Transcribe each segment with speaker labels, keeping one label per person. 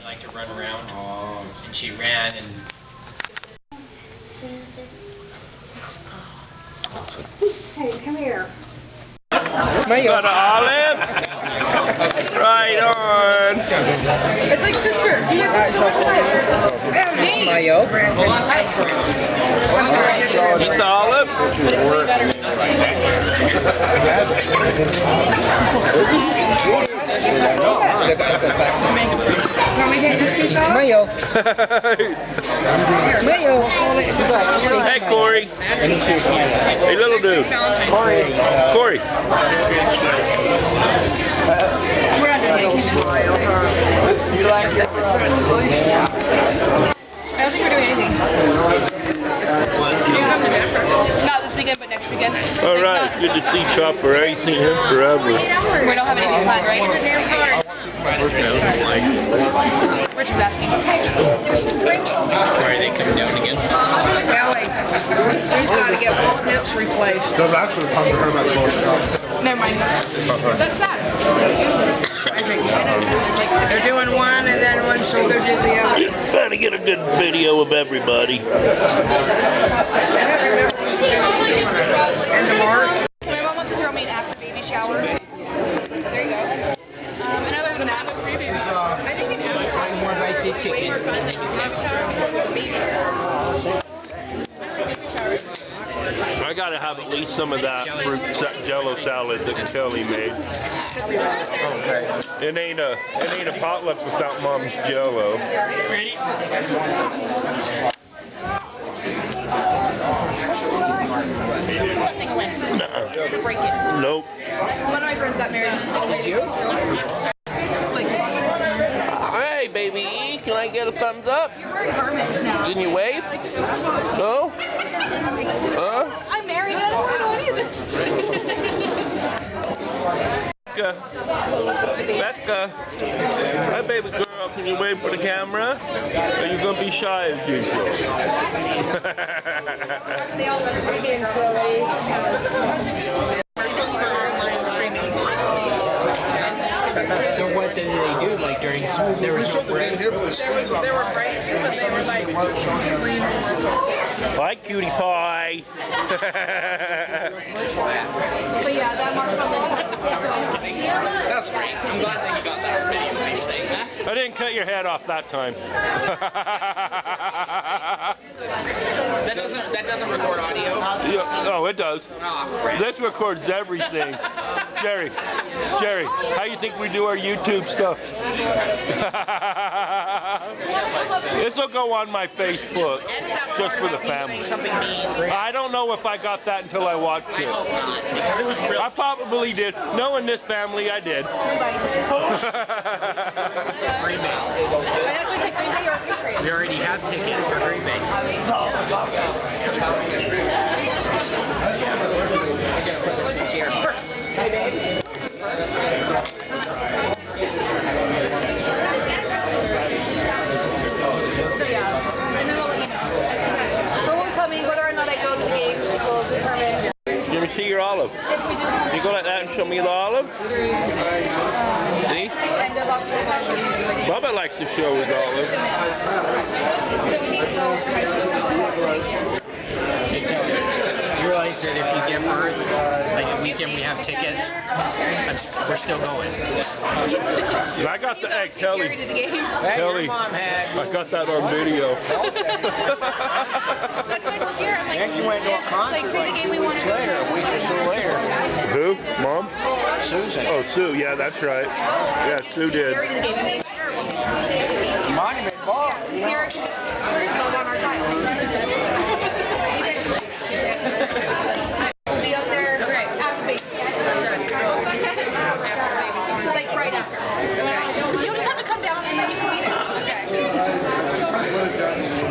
Speaker 1: liked to run around, and she ran and...
Speaker 2: Hey, come here.
Speaker 3: Got an olive? Right on.
Speaker 2: It's like sister. You have so much time.
Speaker 4: Mayo.
Speaker 3: Eat the olive?
Speaker 4: Mayo. Mayo.
Speaker 3: Hey, Corey. Hey, little dude. Corey.
Speaker 2: We're not doing anything.
Speaker 4: You like your brother?
Speaker 2: I don't think we're doing anything. Not this weekend, but next weekend.
Speaker 3: All right. Good to see Chopper. I ain't seen him forever.
Speaker 2: We don't have anything planned, right? Richard's asking.
Speaker 1: Why are they coming down again?
Speaker 2: Ellie, we've got to get both nips replaced.
Speaker 5: They're actually talking to her about the
Speaker 2: Never mind. That's sad. They're doing one and then one, so they'll do the other.
Speaker 3: Trying to get a good video of everybody.
Speaker 2: And the March. My mom wants to throw me an after baby shower. There you go. And other than that, I think an after baby way more fun than a shower before baby.
Speaker 3: I gotta have at least some of that fruit jello salad that Kelly made. It ain't a potluck without Mom's jello.
Speaker 1: Ready?
Speaker 3: Nuh-uh.
Speaker 2: Break it.
Speaker 3: Nope.
Speaker 2: One of my friends got married. Did you?
Speaker 3: Hey, baby, can I get a thumbs up?
Speaker 2: You're wearing garments now.
Speaker 3: Can you wave? No?
Speaker 2: I'm married. I don't know any of this.
Speaker 3: Becca. Hi, baby girl. Can you wave for the camera? Are you going to be shy as usual?
Speaker 2: They all look pretty and silly.
Speaker 1: So what did they do, like, during... There was no break?
Speaker 2: There were breaks, but they were like...
Speaker 3: Hi, cutie pie.
Speaker 2: But yeah, that marks on the...
Speaker 1: That's great. I'm glad that you got that video nice thing.
Speaker 3: I didn't cut your head off that time.
Speaker 1: That doesn't record audio.
Speaker 3: Yeah, no, it does.
Speaker 1: Oh, crap.
Speaker 3: This records everything. Jerry, how you think we do our YouTube stuff? This will go on my Facebook, just for the family. I don't know if I got that until I watched it. I probably did. Knowing this family, I did.
Speaker 1: We already have tickets for Green Bay.
Speaker 2: Hey, babe. So yeah, and then we'll let you know. But when we come in, whether or not I go to the game, we'll determine.
Speaker 3: Let me see your olive.
Speaker 2: If we do.
Speaker 3: You go like that and show me the olive? See?
Speaker 2: End of October.
Speaker 3: Bubba likes to show his olive.
Speaker 2: So we need to go for my
Speaker 1: You realize that if you give birth, like the weekend we have tickets, we're still going.
Speaker 3: I got the egg, Kelly.
Speaker 1: Kelly,
Speaker 3: I got that on video.
Speaker 2: That's why we're here. I'm like,
Speaker 4: Actually went to a concert
Speaker 2: like, say the game we want to go
Speaker 4: later, a week or so later.
Speaker 3: Who? Mom?
Speaker 4: Susan.
Speaker 3: Oh, Sue. Yeah, that's right. Yeah, Sue did.
Speaker 4: Monument Ball.
Speaker 2: Here, on our child. Be up there, right, after baby. Like right after. You just have to come down and then you can be there. Okay.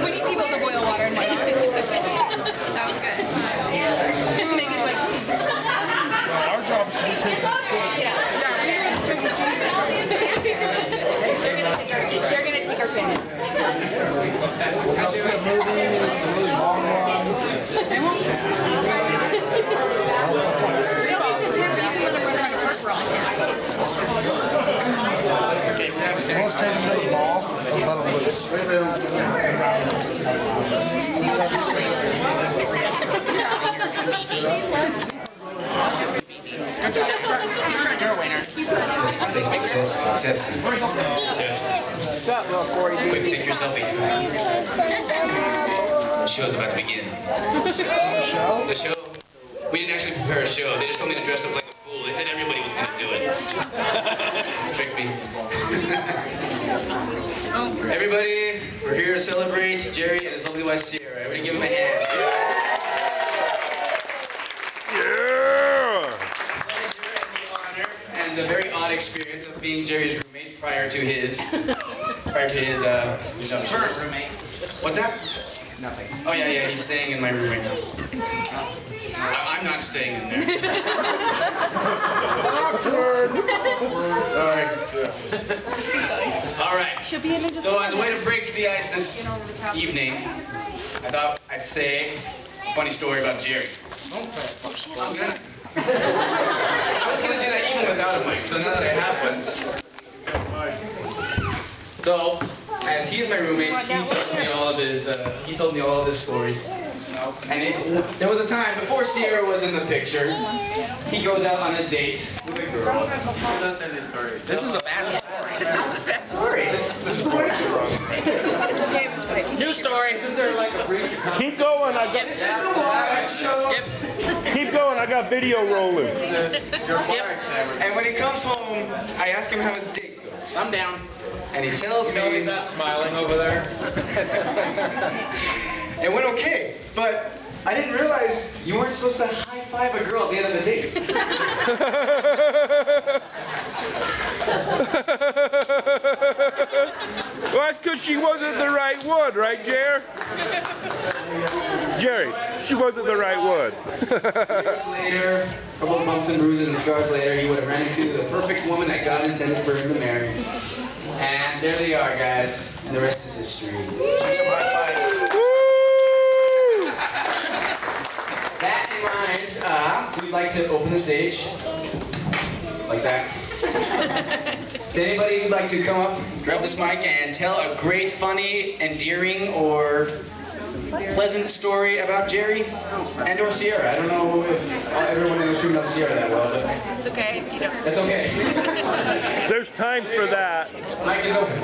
Speaker 2: We need people to boil water and whatnot. That was good. Megan's like,
Speaker 5: Our job is to be taken.
Speaker 2: yeah. They're gonna take our fan.
Speaker 5: We'll see a movie, a really long one. Most times they ball.
Speaker 1: You're a winner.
Speaker 4: What's up, little 40
Speaker 6: Quick, take your selfie. The show's about to begin. The show? We didn't actually prepare a show. They just told me to dress up like a fool. They said everybody was going to do it. Tricked me. Everybody, we're here to celebrate Jerry and his lovely wife Sierra. Everybody give him a hand.
Speaker 3: Yeah!
Speaker 6: And the very odd experience of being Jerry's roommate prior to his resumption.
Speaker 1: Roommate.
Speaker 6: What's that?
Speaker 1: Nothing.
Speaker 6: Oh yeah, he's staying in my room right now. I'm not staying in there. Sorry. All right. So as a way to break the ice this evening, I thought I'd say a funny story about Jerry. I was gonna do that even without a mic, so now that I have one. So, as he is my roommate, he told me all of his stories. And there was a time before Sierra was in the picture. He goes out on a date with a girl.
Speaker 1: This is a bad story. New story.
Speaker 3: Keep going. Keep going. I got video rolling.
Speaker 6: And when he comes home, I ask him how his date goes.
Speaker 1: I'm down.
Speaker 6: And he tells me
Speaker 1: he's not smiling over there.
Speaker 6: It went okay, but I didn't realize you weren't supposed to high-five a girl at the end of the date.
Speaker 3: Well, that's because she wasn't the right one, right, Jer? Jerry, she wasn't the right one.
Speaker 6: Years later, a couple of bumps and bruises and scars later, he would have ran into the perfect woman that God intended for him to marry. And there they are, guys. And the rest is history. That in mind, we'd like to open the stage. Like that. Anybody who'd like to come up, grab this mic, and tell a great, funny, endearing, or pleasant story about Jerry and or Sierra. I don't know if everyone in this room knows Sierra that well, but
Speaker 2: It's okay. You don't.
Speaker 6: that's okay.
Speaker 3: There's time for that.
Speaker 6: Mic is open.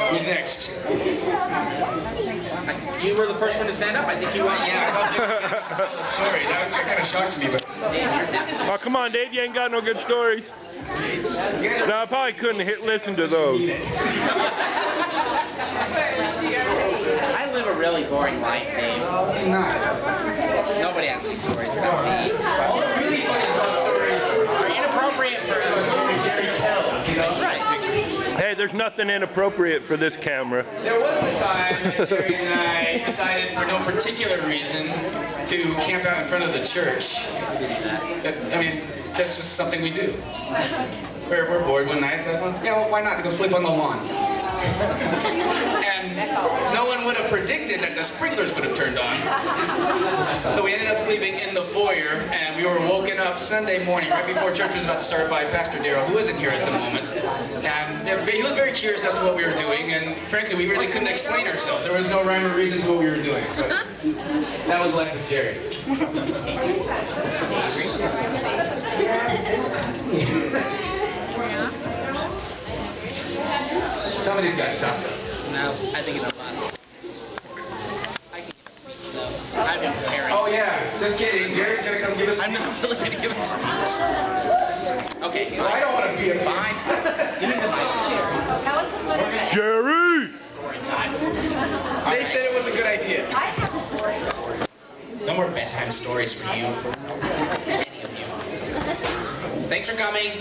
Speaker 6: Who's next?
Speaker 1: You were the first one to stand up. I think you went.
Speaker 6: Yeah, I thought you were going to tell the story. That kind of shocked me, but...
Speaker 3: Oh, come on, Dave. You ain't got no good stories. No, I probably couldn't listen to those.
Speaker 1: I live a really boring life, Dave. Nobody has any stories about me.
Speaker 6: All the really funny stories
Speaker 1: Are inappropriate for Jerry to tell. Right.
Speaker 3: Hey, there's nothing inappropriate for this camera.
Speaker 6: There was a time that Jerry and I decided, for no particular reason, to camp out in front of the church. I mean, that's just something we do. We're bored one night, so I thought, yeah, well, why not? Go sleep on the lawn. And no one would have predicted that the sprinklers would have turned on. So we ended up sleeping in the foyer, and we were woken up Sunday morning, right before church was about to start, by Pastor Darrell, who isn't here at the moment. And he was very curious as to what we were doing, and frankly, we really couldn't explain ourselves. There was no rhyme or reason to what we were doing. But that was life with Jerry. Somebody's got to stop though.
Speaker 1: No, I think it's a bust. I can give a speech though. I've been preparing.
Speaker 6: Oh yeah, just kidding. Jerry's gonna come give us.
Speaker 1: I'm not really gonna give a speech. Okay,
Speaker 6: Well, I don't want to be a
Speaker 1: fine. Give me the mic.
Speaker 3: Jerry!
Speaker 1: Story time.
Speaker 6: They said it was a good idea.
Speaker 1: No more bedtime stories for you. Any of you. Thanks for coming.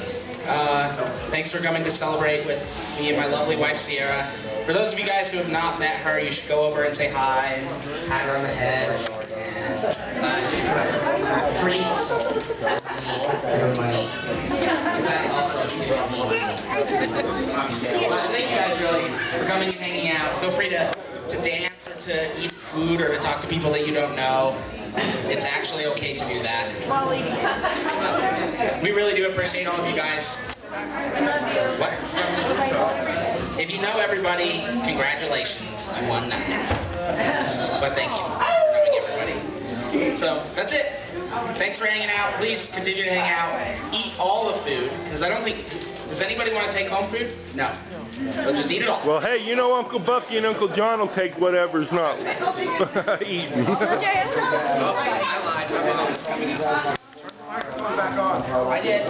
Speaker 1: Thanks for coming to celebrate with me and my lovely wife Sierra. For those of you guys who have not met her, you should go over and say hi and pat her on the head and treats. Money. That's also well, thank you guys really for coming and hanging out. Feel free to dance or to eat food or to talk to people that you don't know. It's actually okay to do that. We really do appreciate all of you guys.
Speaker 2: I love you.
Speaker 1: know, everybody, congratulations. You won nothing. But thank you for knowing everybody. So, that's it. Thanks for hanging out. Please continue to hang out. Eat all the food, because I don't think... Does anybody want to take home food? No. So just eat it all.
Speaker 3: Well, hey, you know Uncle Bucky and Uncle John will take whatever's not eaten.
Speaker 1: Oh, I lied. My mom is coming in. I did.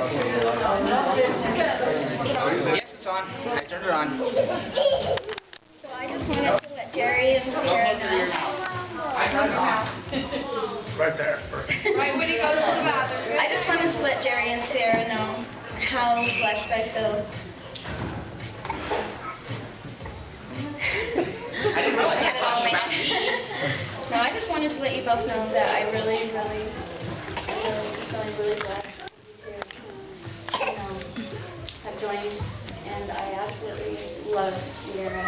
Speaker 1: Yes, it's on. I turned it on.
Speaker 7: So I just wanted to let Jerry and Sarah know.
Speaker 5: Right there.
Speaker 2: Right when he goes to the bathroom.
Speaker 7: I just wanted to let Jerry and Sarah know how blessed I feel.
Speaker 1: I didn't realize you were talking about me.
Speaker 7: No, I just wanted to let you both know that I really feeling really blessed to, have joined, and I absolutely love Sierra.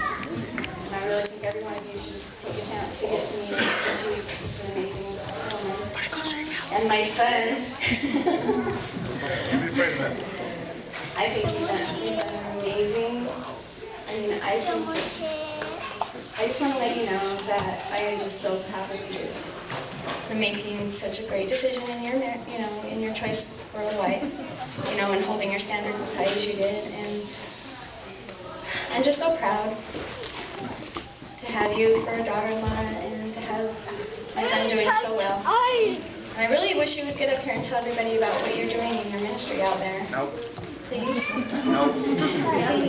Speaker 7: And I really think every one of you should take a chance to get to meet her. She's just an amazing woman. And my son. I think he's done amazing. I mean, I just want to let you know that I am just so proud of you for making such a great decision in your, in your choice for a wife, and holding your standards as high as you did. And I'm just so proud to have you for a daughter-in-law and to have my son doing so well. And I really wish you would get up here and tell everybody about what you're doing in your ministry out there.
Speaker 1: Nope.
Speaker 7: Please?
Speaker 1: Nope.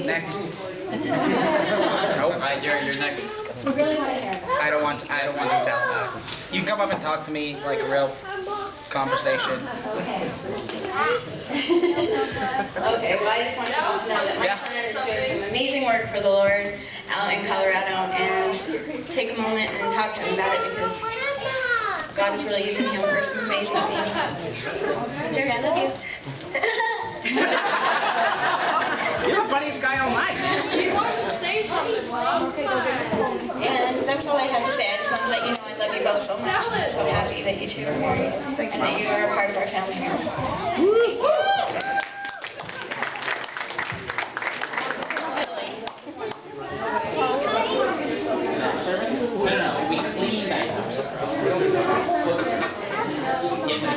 Speaker 1: Next. Nope. All right, Jerry, you're next.
Speaker 7: I really want to hear about it.
Speaker 1: I don't want to tell. You can come up and talk to me like a real conversation.
Speaker 7: Okay. Okay, well, I just wanted to know that my son is doing some amazing work for the Lord out in Colorado, and take a moment and talk to him about it, because God is really using him for some amazing things. Jerry, I love you.
Speaker 1: You're the funniest guy online.
Speaker 2: He wants to say something, Mom.
Speaker 7: And that's all I have to say. I just want to let you know I love you both so much. I'm so happy that you two are married and that you are a part of our family now.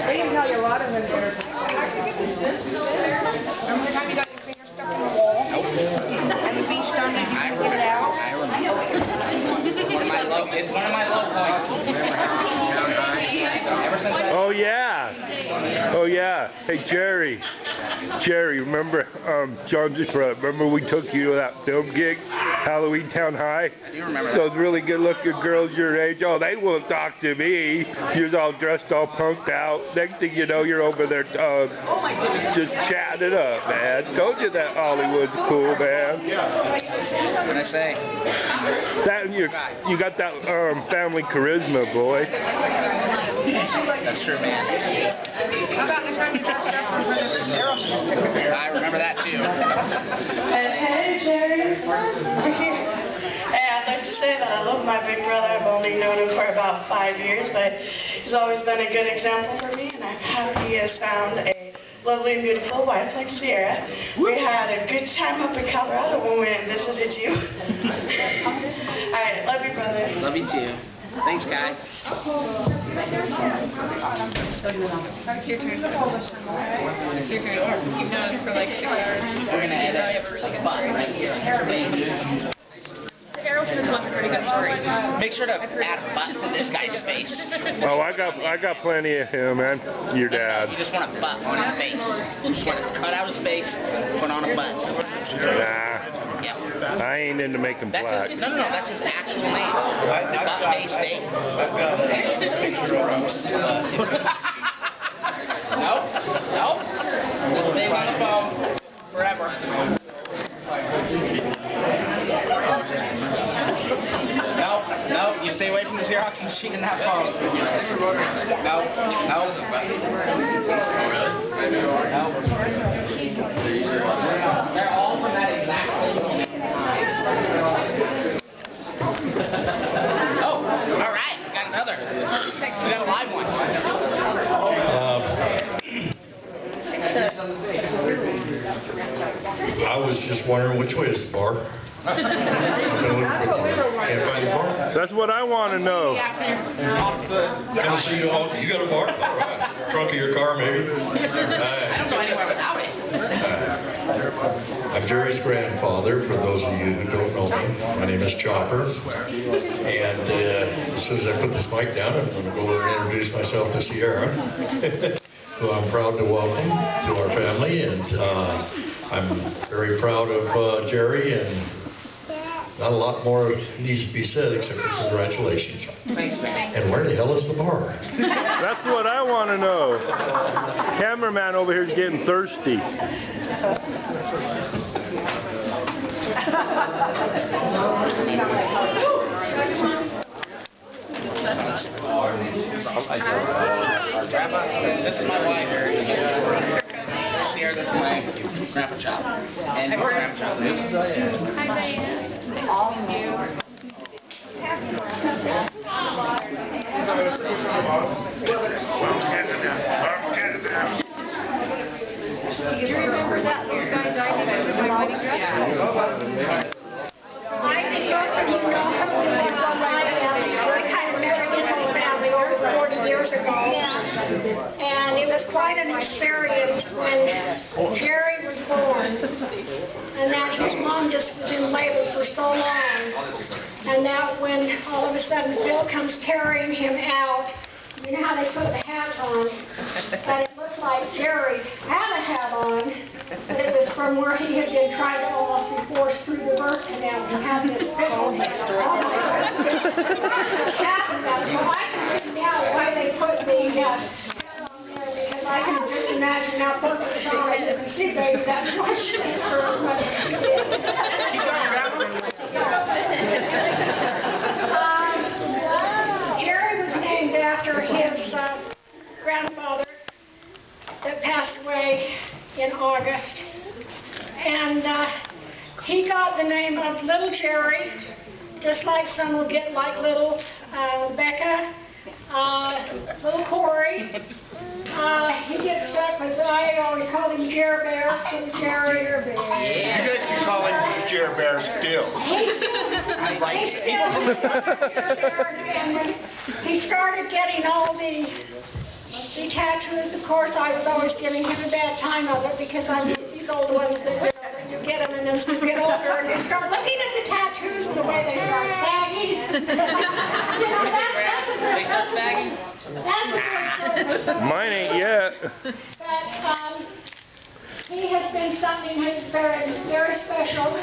Speaker 2: I didn't tell you a lot of them there. Remember the time you got your finger stuck in the wall? And the bee stung you, you couldn't get it out?
Speaker 1: I remember. It's one of my low points. Ever since I...
Speaker 3: Oh, yeah. Oh, yeah. Hey, Jerry. Jerry, remember, John's front, remember we took you to that film gig, Halloween Town High?
Speaker 1: I do remember that.
Speaker 3: Those really good-looking girls your age, oh, they won't talk to me. You're all dressed all punked out. Next thing you know, you're over there just chatting it up, man. Told you that Hollywood's cool, man.
Speaker 1: What can I say?
Speaker 3: That you got that family charisma, boy.
Speaker 1: That's true, man.
Speaker 2: How about the time you dressed up for
Speaker 1: I remember that too.
Speaker 8: Hey, Jerry. Hey, I'd like to say that I love my big brother. I've only known him for about 5 years, but he's always been a good example for me, and I'm happy he has found a lovely and beautiful wife like Sierra. We had a good time up in Colorado when we went and visited you. All right, love you, brother.
Speaker 1: Love you too. Thanks, guy.
Speaker 2: It's your turn. It's your turn. You've known us for like 6 hours.
Speaker 1: We're going to edit a button right here.
Speaker 2: The Aerosmith one's a pretty good story.
Speaker 1: Make sure to add a button to this guy's face.
Speaker 3: Oh, I got plenty of him, man. Your dad.
Speaker 1: You just want a butt on his face. You just want to cut out his face, put on a butt.
Speaker 3: Nah.
Speaker 1: Yep.
Speaker 3: I ain't into making
Speaker 1: That's
Speaker 3: black.
Speaker 1: his, no, that's his actual name. The butt-face steak. Nope. It stays on the phone forever. Nope. You stay away from the Xerox machine and that phone. Nope. They're all from that exact same moment. Oh, all right. We got another. We got a live one.
Speaker 9: I was just wondering which way is the bar? I'm gonna look quickly. Can't find the bar.
Speaker 3: That's what I want to know.
Speaker 9: Gonna see you all. You got a bar? All right. Trunk of your car, maybe?
Speaker 2: I don't go anywhere without it.
Speaker 9: I'm Jerry's grandfather, for those of you who don't know me. My name is Chopper. And as soon as I put this mic down, I'm going to go over and introduce myself to Sierra, who I'm proud to welcome to our family. And I'm very proud of Jerry, and not a lot more needs to be said except for congratulations.
Speaker 1: Thanks, man.
Speaker 9: And where the hell is the bar?
Speaker 3: That's what I want to know. Cameraman over here is getting thirsty.
Speaker 1: Grandpa, this is my wife. Sierra, this is my Grandpa Chop. And Grandpa Chop.
Speaker 2: Hi, Diane. Nice to meet you. Do you remember that little guy diving into my wedding dress?
Speaker 10: I think most of you know who is on my family. I kind of married into the family over 40 years ago. And it was quite an experience when Jerry was born. And that his mom just was in labor for so long. And that when all of a sudden Phil comes carrying him out, you know how they put the hats on, but it looked like Jerry had a hat on, but it was from where he had been trying to almost be forced through the birth canal to have this big old hat on. So I can see now why they put the hat on there, because I can just imagine now poor Shauna, you can see baby, that's why she did for as much as she did. Jerry was named after his grandfather that passed away in August. And he got the name of Little Jerry, just like some will get like Little Becca, Little Corey. He gets stuck with, I always call him Jer Bear, Little Jerry or Bear.
Speaker 9: You guys can call him Jer Bear still.
Speaker 10: He started getting all the tattoos. Of course, I was always giving him a bad time of it because I'm these old ones that you get them and then you get older and you start looking at the tattoos and the way they start sagging.
Speaker 1: They start sagging?
Speaker 10: That's a good service.
Speaker 3: Mine ain't yet.
Speaker 10: But he has been something that's very, very special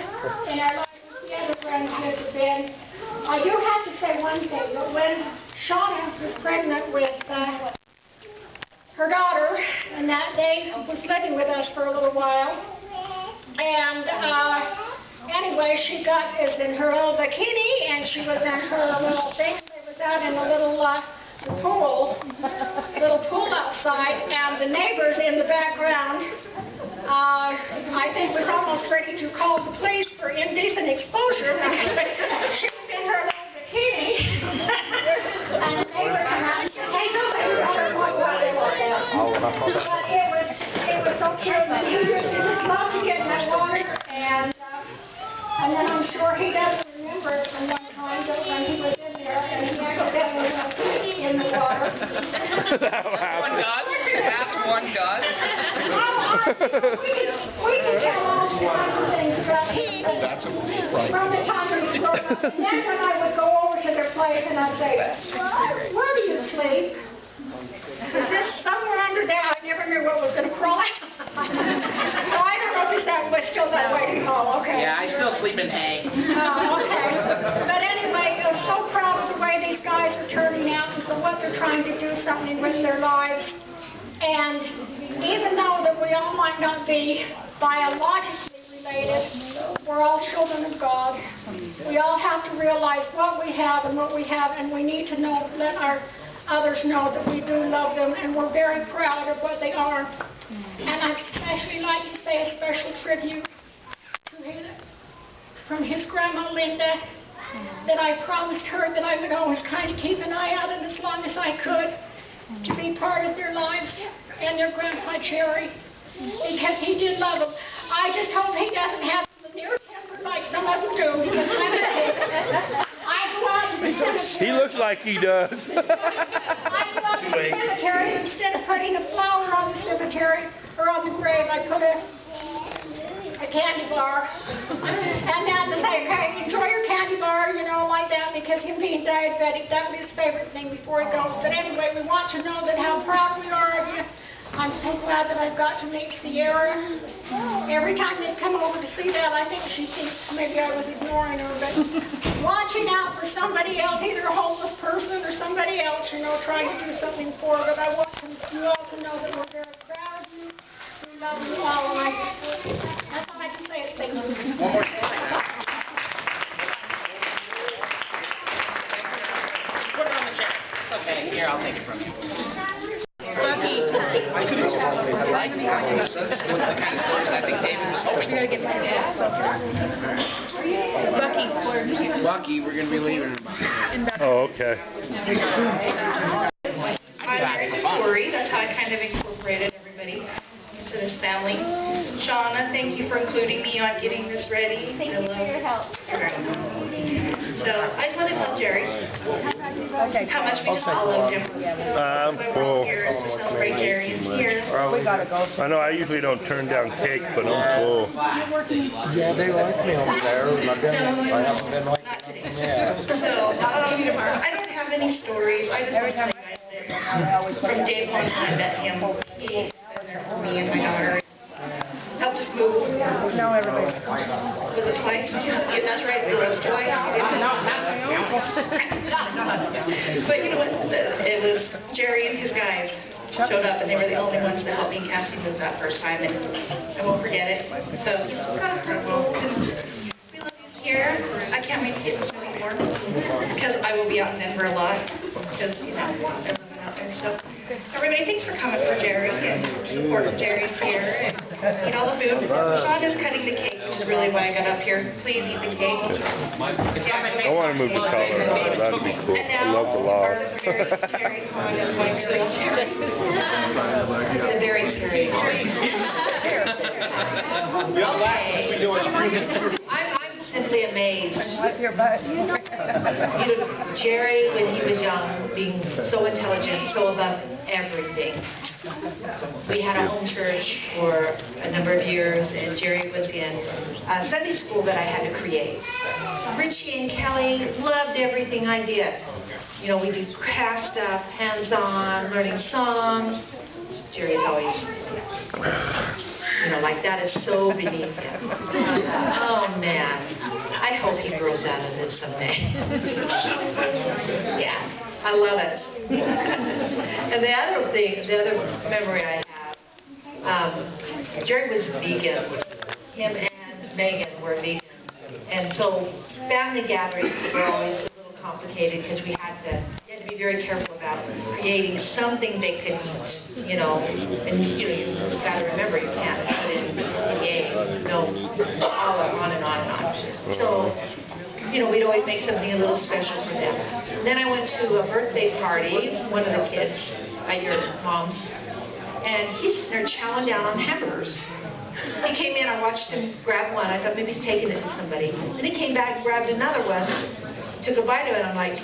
Speaker 10: in our life. The other grandkids have been. I do have to say one thing, that when Shauna was pregnant with her daughter, and that they was living with us for a little while, and anyway, she is in her little bikini, and she was in her little thing. They was out in a little pool outside, and the neighbors in the background, I think was almost ready to call the police for indecent exposure because she was in her little bikini. And the neighbor came out and said, hey, nobody wondered what they were there. But it was so cute. And he just loved to get in that water. And then I'm sure he doesn't remember it from one time, but when he was in there and he accidentally went in the water.
Speaker 1: One does? That's one does?
Speaker 10: We can tell all kinds of things about from the time we was growing up. And then when I would go over to their place and I'd say, where do you sleep? Is this somewhere under there? I never knew what was going to crawl out. So I don't know if that was still that way. Oh, okay.
Speaker 1: Yeah, I still sleep in hay.
Speaker 10: Oh, okay. But anyway, I'm so proud of the way these guys are turning out and for what they're trying to do something with their lives. And even though that we all might not be biologically related, we're all children of God. We all have to realize what we have, and we need to know, let our others know that we do love them, and we're very proud of what they are. And I'd especially like to say a special tribute to him from his grandma Linda, that I promised her that I would always kind of keep an eye out and as long as I could to be part of their lives and their Grandpa Jerry, because he did love them. I just hope he doesn't have Lanier temper like some of them do.
Speaker 3: like he does.
Speaker 10: I go up to the cemetery, instead of putting a flower on the cemetery or on the grave, I put a candy bar. And Dad would say, okay, enjoy your candy bar, you know, like that, because him being diabetic, that was his favorite thing before he goes. But anyway, we want to know that how proud we are of you. I'm so glad that I've got to meet Sierra. Every time they come over to see that, I think she thinks maybe I was ignoring her, but watching out for somebody else, either a homeless person or somebody else, you know, trying to do something for her. But I want you all to know that we're very proud of you. We love you all, and that's all I can say. Thank you.
Speaker 1: One more slide. Put it on the chair. It's okay. Here, I'll take it from you.
Speaker 2: Bucky.
Speaker 1: I like the kind of stories I think David was hoping.
Speaker 2: We gotta get my dad. Bucky.
Speaker 5: Bucky, we're going to be leaving in about
Speaker 3: Oh, okay.
Speaker 8: I'm married to Corey. That's how I kind of incorporated everybody into this family. Shauna, thank you for including me on getting this ready.
Speaker 7: Thank you for your help.
Speaker 8: So I just want to tell Jerry how much we just all love him.
Speaker 3: I'm
Speaker 8: Why we're
Speaker 3: full.
Speaker 8: all here is to celebrate Jerry is here.
Speaker 3: I know I usually don't turn down cake, but I'm full.
Speaker 5: Yeah, they like me over there. I haven't been like
Speaker 8: Not today. So I don't have any stories. I just want to tell you guys that from day one when I met him, he was there for me and my daughter. Helped us move.
Speaker 2: No, everybody's.
Speaker 8: Was it twice? Yeah, that's right. It was twice. But you know what? It was Jerry and his guys showed up, and they were the only ones that helped me Cassie move that first time, and I won't forget it. So just kind of humble. We love you here. I can't wait to get to know you more because I will be out in Denver a lot because you know they're living out there. So everybody, thanks for coming for Jerry and supporting Jerry's here and eat all the food. Sean is cutting the cake. Is really why I got up here. Please eat the cake.
Speaker 3: I want to move to Colorado. That'd be cool.
Speaker 8: And
Speaker 3: I
Speaker 8: now,
Speaker 3: love the law.
Speaker 8: our Terry Khan is going to the very Terry.
Speaker 11: I'm simply amazed.
Speaker 2: Wipe your butt.
Speaker 11: You know, Jerry, when he was young, being so intelligent, so above everything. We had a home church for a number of years, and Jerry was in a Sunday school that I had to create. Richie and Kelly loved everything I did. You know, we do craft stuff, hands-on, learning songs. Jerry's always, you know, like that is so beneath him. Oh, man. I hope he grows out of this someday. Yeah, I love it. And the other memory I have, Jerry was vegan. Him and Megan were vegan. And so family gatherings were always a little complicated because you had to be very careful about creating something they could eat, you know. And you've got to remember you can't put in EA, no, all on and on and on. So, you know, we'd always make something a little special for them. Then I went to a birthday party, one of the kids at your mom's, and he's sitting there chowing down on hamburgers. He came in, I watched him grab one. I thought maybe he's taking it to somebody. Then he came back and grabbed another one, took a bite of it, and I'm like,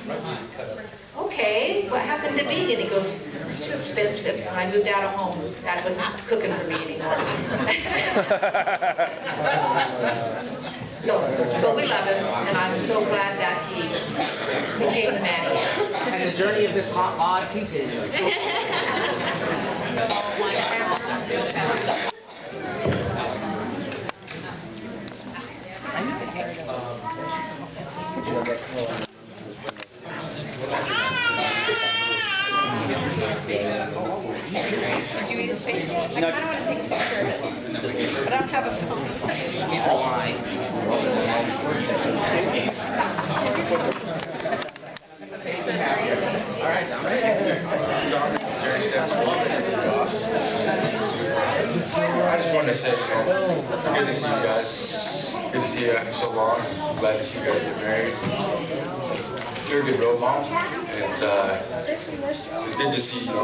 Speaker 11: okay, what happened to vegan? He goes, it's too expensive. When I moved out of home, Dad wasn't cooking for me anymore. So, but we love him, and I'm so glad that he became the man he is.
Speaker 5: And the journey of this hot odd continues.
Speaker 2: Did you eat a steak? I kind of want to take a picture of it, but I don't have a phone.
Speaker 12: I just wanted to say, it's good to see you guys. Good to see you after so long. I'm glad to see you guys get married. You're a good role model, and it's good to see your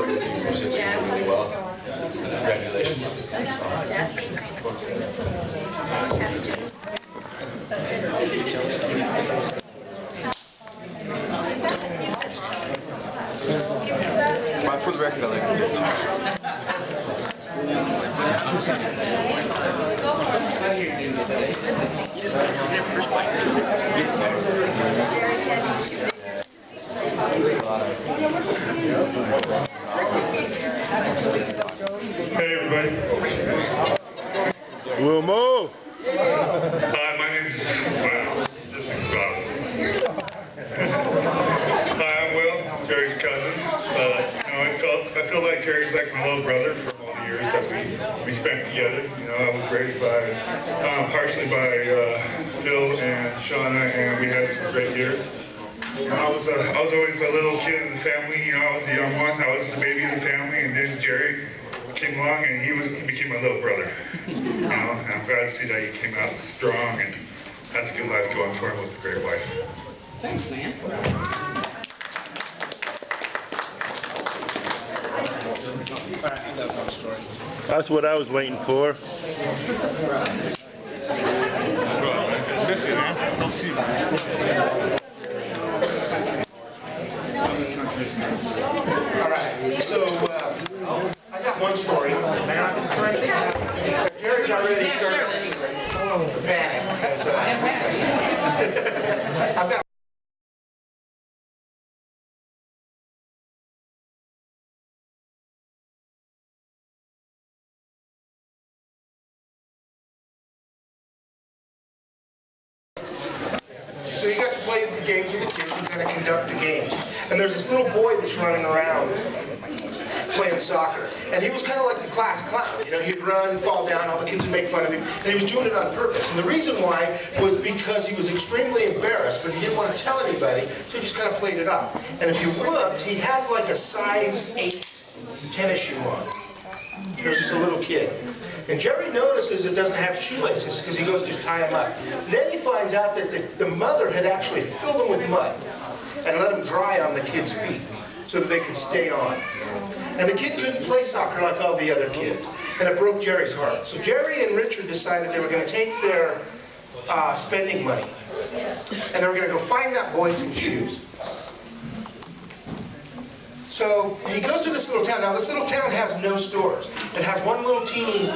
Speaker 12: sister doing really well. Congratulations.
Speaker 13: Hey everybody.
Speaker 3: Wilmo.
Speaker 13: Hi, my name is this is Hi, I'm Will, Jerry's cousin. I feel like Jerry's like my little brother from all the years that we spent together. I was raised partially by Phil and Shauna, and we had some great years. I was always a little kid in the family. I was the young one. I was the baby of the family, and then Jerry came along, and he became my little brother. And I'm glad to see that he came out strong and has a good life going for him with a great wife.
Speaker 1: Thanks, man.
Speaker 3: That's what I was waiting for.
Speaker 14: Alright, so I got one story. Jerry's already started to panic because I've got So you got to play the games with the kids and kind of conduct the games. And there's this little boy that's running around playing soccer. And he was kind of like the class clown. He'd run, fall down, all the kids would make fun of him. And he was doing it on purpose. And the reason why was because he was extremely embarrassed, but he didn't want to tell anybody, so he just kind of played it off. And if you looked, he had like a size 8 tennis shoe on. He was just a little kid. And Jerry notices it doesn't have shoelaces because he goes to tie them up. And then he finds out that the mother had actually filled them with mud and let them dry on the kid's feet so that they could stay on. And the kid couldn't play soccer like all the other kids. And it broke Jerry's heart. So Jerry and Richard decided they were going to take their spending money and they were going to go find that boy some shoes. So he goes to this little town. Now this little town has no stores. It has one little teeny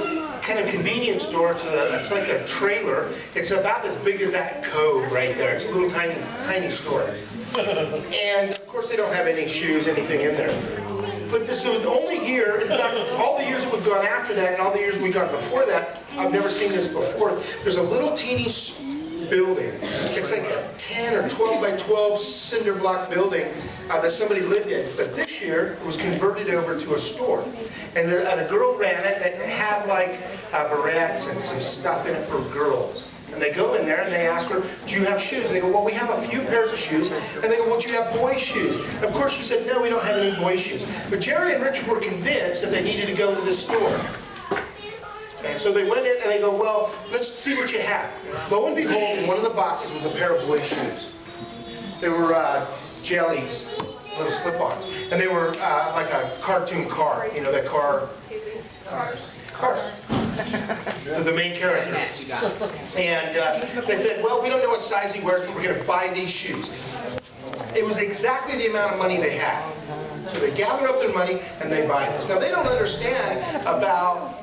Speaker 14: kind of convenience store. It's like a trailer. It's about as big as that cove right there. It's a little tiny store. And of course they don't have any shoes, anything in there. But this was only here, in fact, all the years that we've gone after that and all the years we've gone before that, I've never seen this before. There's a little teeny building. It's like a 10 or 12 by 12 cinder block building that somebody lived in. But this year, it was converted over to a store. And a girl ran it that had like barrettes and some stuff in it for girls. And they go in there and they ask her, do you have shoes? And they go, well, we have a few pairs of shoes. And they go, well, do you have boy shoes? And of course, she said, no, we don't have any boy shoes. But Jerry and Richard were convinced that they needed to go to this store. And so they went in and they go, well, let's see what you have. Lo and behold, in one of the boxes was a pair of boy shoes. They were jellies, little slip-ons. And they were like a cartoon car. That car. Cars. The main character. And they said, well, we don't know what size he wears, but we're going to buy these shoes. It was exactly the amount of money they had. So they gather up their money and they buy this. Now, they don't understand about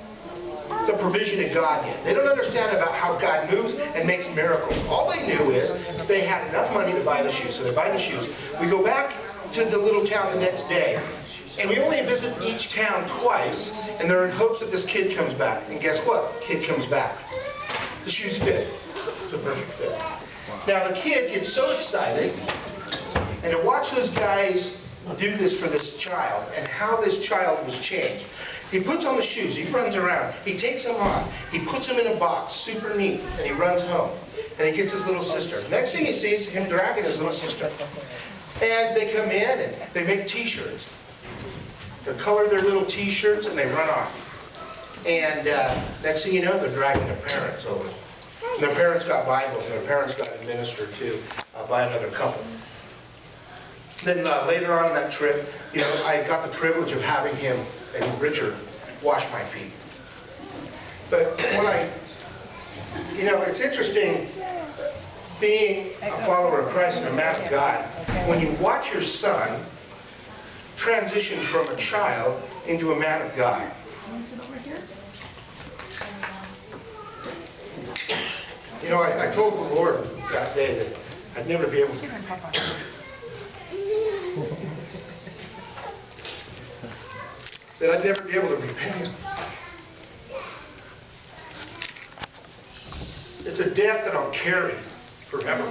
Speaker 14: the provision of God yet. They don't understand about how God moves and makes miracles. All they knew is they had enough money to buy the shoes, so they buy the shoes. We go back to the little town the next day, and we only visit each town twice, and they're in hopes that this kid comes back. And guess what? Kid comes back. The shoes fit. It's a perfect fit. Now the kid gets so excited, and to watch those guys do this for this child and how this child was changed. He puts on the shoes, he runs around, he takes them off, he puts them in a box, super neat, and he runs home. And he gets his little sister. Next thing he sees, him dragging his little sister. And they come in and they make t-shirts. They color their little t-shirts and they run off. And next thing you know, they're dragging their parents over. And their parents got Bibles and their parents got administered to by another couple. Then later on in that trip, I got the privilege of having him and Richard wash my feet. But when it's interesting being a follower of Christ and a man of God, when you watch your son transition from a child into a man of God. You know, I told the Lord that day that I'd never be able to. That I'd never be able to repay him. It's a debt that I'll carry forever.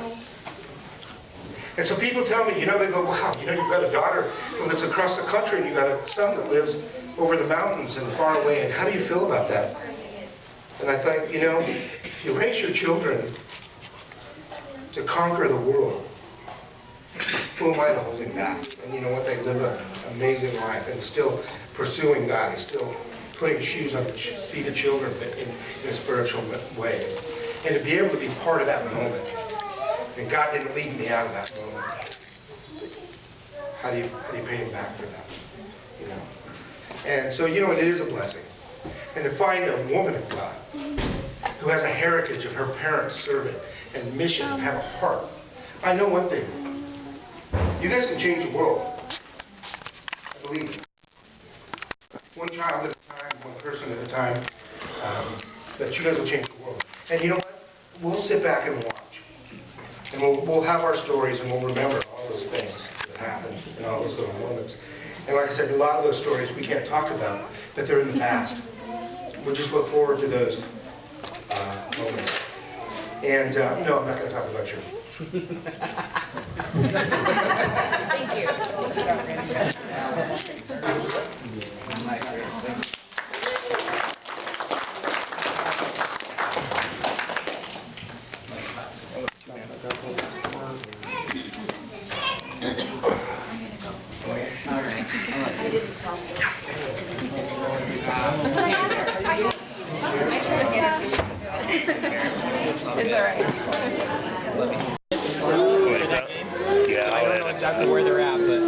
Speaker 14: And so people tell me, you know, they go, wow, you know, you've got a daughter who lives across the country and you've got a son that lives over the mountains and far away, and how do you feel about that? And I thought, you know, if you raise your children to conquer the world, who am I to hold him back? And you know what? They live an amazing life and still pursuing God. He's still putting shoes on the feet of children in a spiritual way. And to be able to be part of that moment. And God didn't leave me out of that moment. How do you pay him back for that? You know? And so, you know, it is a blessing. And to find a woman of God who has a heritage of her parents serving and mission and have a heart. I know one thing. You guys can change the world. I believe it. One child at a time, one person at a time. That you guys will change the world. And you know what? We'll sit back and watch. And we'll have our stories and we'll remember all those things that happened and all those little moments. And like I said, a lot of those stories we can't talk about, but they're in the past. We'll just look forward to those moments. And no, I'm not going to talk about you.
Speaker 2: Thank you. It's all right.
Speaker 3: Yeah,
Speaker 5: I don't know exactly where they're at, but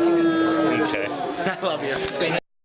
Speaker 3: okay.
Speaker 5: I love you.